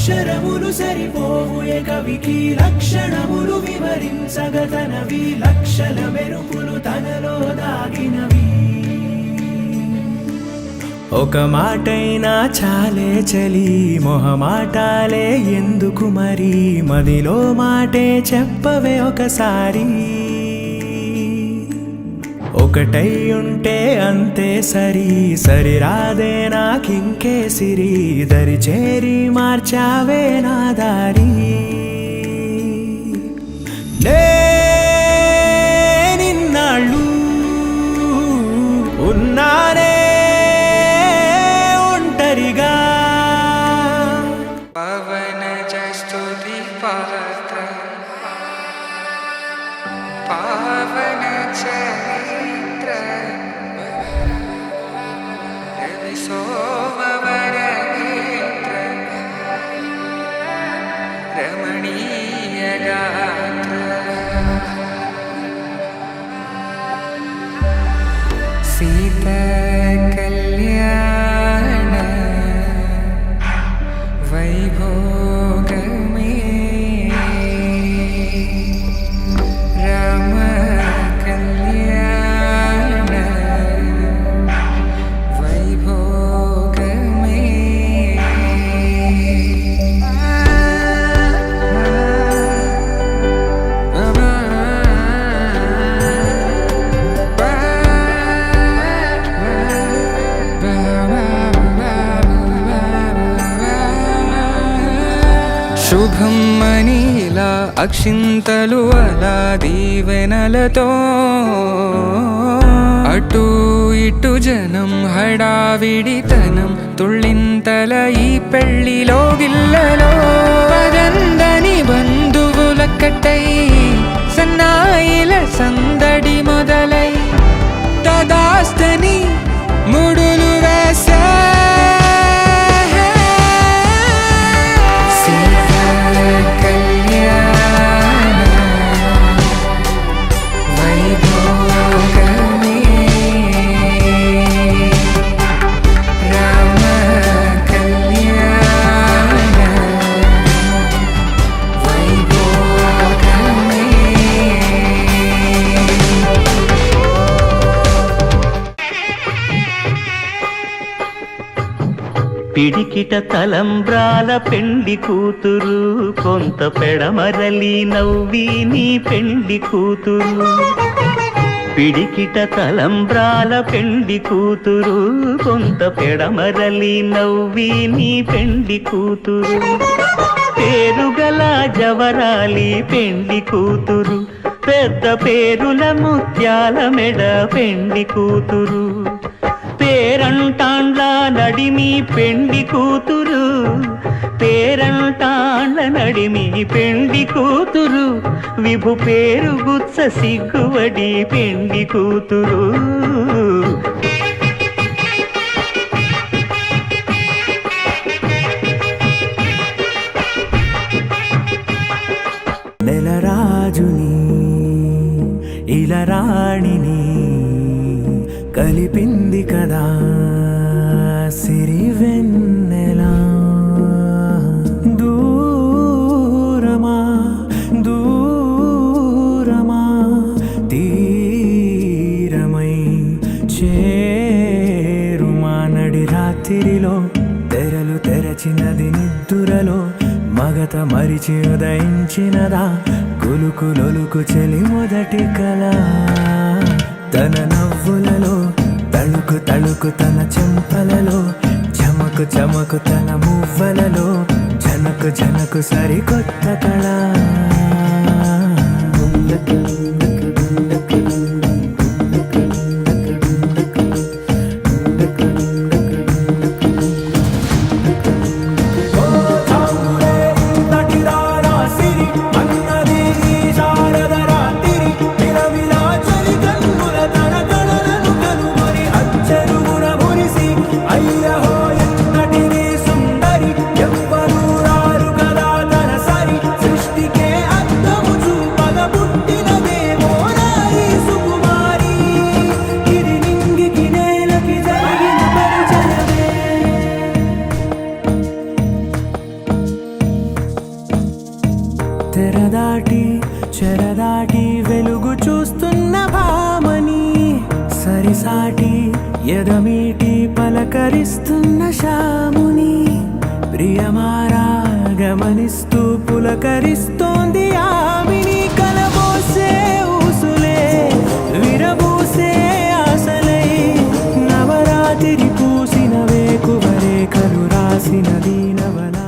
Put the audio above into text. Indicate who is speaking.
Speaker 1: అక్షరములు సరిపోవు ఏ కవికి లక్షణములు వివరించగతనవి లక్షల మెరుపులు తనలో దాగినవి ఒక మాటైనా చాలే చలి మొహమాటాలే ఎందుకు మరి మదిలో మాటే చెప్పవే ఒకసారి ఒకటై ఉంటే అంతే సరి సరిరాదే నాకింకే సిరి దరి చేరి మార్చావే నా దారి నిన్నాళ్ళు ఉన్నానే ఒంటరిగా
Speaker 2: పవన జస్తుతి పాత్ర పావన చరిత్ర రవి సోమవర నేత్ర రమణీయ గాత్ర సీత కళ్యాణ వైభోగమే రామ కళ్యాణ వైభోగమే శుభం మనీలా అక్షింతలు అలా దీవెనలతో అటు ఇటు జనం హడావిడితనం తుళ్ళింతల ఈ పెళ్లిలో గిల్లలో పదందని బంధువులక్కటై సన్నాయిల సందడి మొదలై తదాస్తని ముడులు వేసా
Speaker 3: పిడికిట తలంబ్రాల పెండి కూతురు కొంత పెడమరలి నవ్వి నీ పెండి కూతురు పిడికిట తలంబ్రాల పెండి కూతురు కొంత పెడమరలి నవ్వి నీ పెండి కూతురు పేరుగల జవరాలి పెండి కూతురు పెద్ద పేరుల ముత్యాల మెడ పెండి కూతురు పేరంటాండ్ల నడిమి పెండి కూతురు పేరంటాండ్ల నడిమి పెండి కూతురు విభు పేరు గుత్స సిగ్గువడి పెండి కూతురు
Speaker 1: నెలరాజుని ఇలరాణిని కలిపింది కదా సిరివెన్నెలా దూరమా దూరమా తీరమై చేరుమా నడి రాత్రిలో తెరలు తెరచినది నిద్దురలో మగత మరిచి ఉదయించినదా కులుకులొలుకు చెలి మొదటి కళ తన నవ్వులలో తళుకు తళుకు తన చెంపలలో చమకు చమకు తన మువ్వలలో జనకు జనకు సరికొత్త కళ చెరదాటి వెలుగు చూస్తున్న భామని సరిసాటి ఎదమీటి పలకరిస్తున్న శాముని ప్రియమారా గమనిస్తూ పులకరిస్తోంది ఆమెని కలబోసే ఊసులే విరబూసే ఆశలై నవరాత్రి పూసిన వేకువరే కలు రాసిన దీనవలా